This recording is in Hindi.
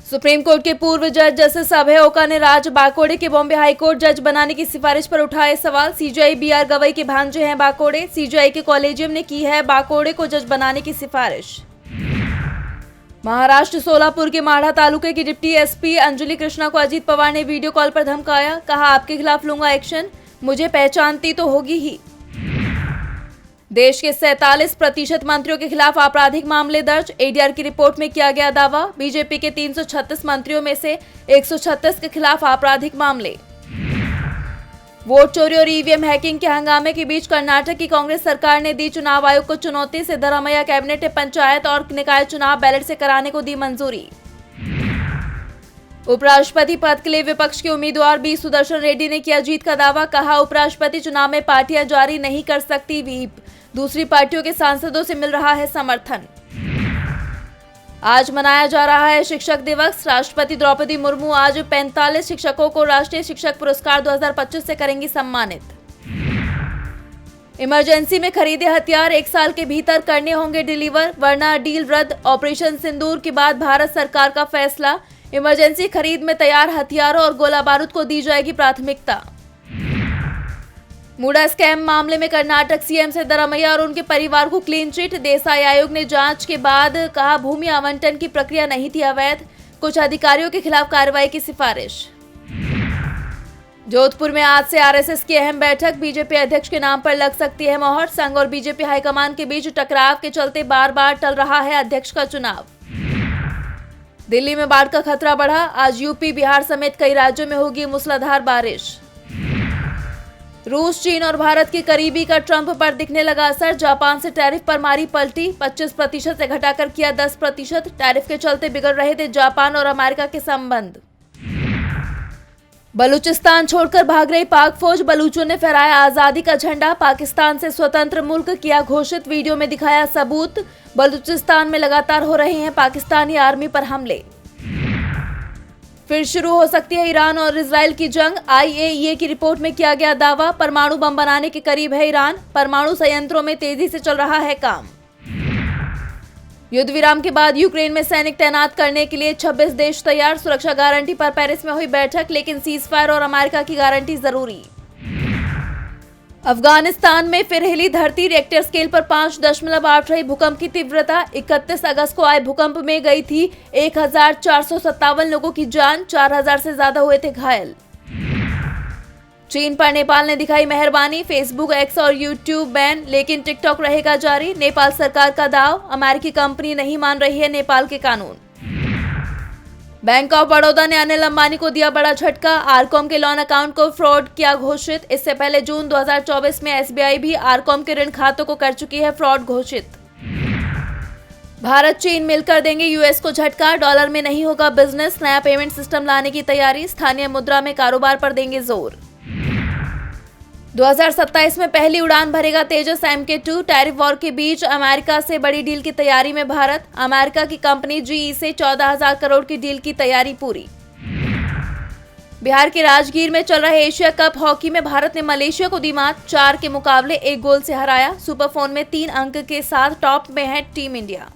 सुप्रीम कोर्ट के पूर्व जज जस्टिस अभय ओका ने राज बाकोड़े के बॉम्बे हाईकोर्ट जज बनाने की सिफारिश पर उठाए सवाल। सीजेआई बीआर गवई के भांजे हैं बाकोड़े। सीजेआई के कॉलेजियम ने की है बाकोड़े को जज बनाने की सिफारिश। महाराष्ट्र सोलापुर के माढ़ा तालुके की डिप्टी एसपी अंजलि कृष्णा को अजीत पवार ने वीडियो कॉल पर धमकाया। कहा, आपके खिलाफ लूंगा एक्शन, मुझे पहचानती तो होगी ही। देश के 47% मंत्रियों के खिलाफ आपराधिक मामले दर्ज। एडीआर की रिपोर्ट में किया गया दावा। बीजेपी के 336 मंत्रियों में से 136 के खिलाफ आपराधिक मामले। वोट चोरी और ईवीएम हैकिंग के हंगामे के बीच कर्नाटक की कांग्रेस सरकार ने दी चुनाव आयोग को चुनौती। सिद्धरामैया कैबिनेट ने पंचायत और निकाय चुनाव बैलेट से कराने को दी मंजूरी। उपराष्ट्रपति पद के लिए विपक्ष के उम्मीदवार बी सुदर्शन रेड्डी ने किया जीत का दावा। कहा, उपराष्ट्रपति चुनाव में पार्टियां जारी नहीं कर सकती व्हीप, दूसरी पार्टियों के सांसदों से मिल रहा है समर्थन। आज मनाया जा रहा है शिक्षक दिवस। राष्ट्रपति द्रौपदी मुर्मू आज 45 शिक्षकों को राष्ट्रीय शिक्षक पुरस्कार 2025 से करेंगी सम्मानित। इमरजेंसी में खरीदे हथियार 1 साल के भीतर करने होंगे डिलीवर, वरना डील रद्द। ऑपरेशन सिंदूर के बाद भारत सरकार का फैसला। इमरजेंसी खरीद में तैयार हथियारों और गोला बारूद को दी जाएगी प्राथमिकता। मूडा स्कैम मामले में कर्नाटक सीएम सिद्धरामैया और उनके परिवार को क्लीन चिट। देसाई आयोग ने जांच के बाद कहा, भूमि आवंटन की प्रक्रिया नहीं थी अवैध। कुछ अधिकारियों के खिलाफ कार्रवाई की सिफारिश। जोधपुर में आज से आरएसएस की अहम बैठक। बीजेपी अध्यक्ष के नाम पर लग सकती है मोहर। संघ और बीजेपी हाईकमान के बीच टकराव के चलते बार बार टल रहा है अध्यक्ष का चुनाव। दिल्ली में बाढ़ का खतरा बढ़ा। आज यूपी, बिहार समेत कई राज्यों में होगी मूसलाधार बारिश। रूस, चीन और भारत के करीबी का ट्रंप पर दिखने लगा असर। जापान से टैरिफ पर मारी पलटी। 25% से घटाकर किया 10%। टैरिफ के चलते बिगड़ रहे थे जापान और अमेरिका के संबंध। बलूचिस्तान छोड़कर भाग रही पाक फौज। बलूचों ने फहराया आजादी का झंडा। पाकिस्तान से स्वतंत्र मुल्क किया घोषित। वीडियो में दिखाया सबूत। बलूचिस्तान में लगातार हो रहे हैं पाकिस्तानी आर्मी पर हमले। फिर शुरू हो सकती है ईरान और इजराइल की जंग। आईएईए की रिपोर्ट में किया गया दावा। परमाणु बम बनाने के करीब है ईरान। परमाणु संयंत्रों में तेजी से चल रहा है काम। युद्ध विराम के बाद यूक्रेन में सैनिक तैनात करने के लिए 26 देश तैयार। सुरक्षा गारंटी पर पेरिस में हुई बैठक, लेकिन सीजफायर और अमेरिका की गारंटी जरूरी। अफगानिस्तान में फिर हिली धरती। रिएक्टर स्केल पर 5.8 रही भूकंप की तीव्रता। 31 अगस्त को आए भूकंप में गई थी 1457 लोगों की जान। 4000 से ज्यादा हुए थे घायल। चीन पर नेपाल ने दिखाई मेहरबानी। फेसबुक, एक्स और यूट्यूब बैन, लेकिन टिकटॉक रहेगा जारी। नेपाल सरकार का दाव। अमेरिकी कंपनी नहीं मान रही है नेपाल के कानून। बैंक ऑफ बड़ौदा ने अनिल अंबानी को दिया बड़ा झटका। आरकॉम के लोन अकाउंट को फ्रॉड किया घोषित। इससे पहले जून 2024 में एसबीआई भी आरकॉम के ऋण खातों को कर चुकी है फ्रॉड घोषित। भारत चीन मिलकर देंगे यूएस को झटका। डॉलर में नहीं होगा बिजनेस। नया पेमेंट सिस्टम लाने की तैयारी। स्थानीय मुद्रा में कारोबार पर देंगे जोर। 2027 में पहली उड़ान भरेगा तेजस MK2। टैरिफ वॉर के बीच अमेरिका से बड़ी डील की तैयारी में भारत। अमेरिका की कंपनी GE से 14,000 करोड़ की डील की तैयारी पूरी। बिहार के राजगीर में चल रहे एशिया कप हॉकी में भारत ने मलेशिया को दी मात। 4 के मुकाबले 1 गोल से हराया। सुपर फोन में 3 अंक के साथ टॉप में है टीम इंडिया।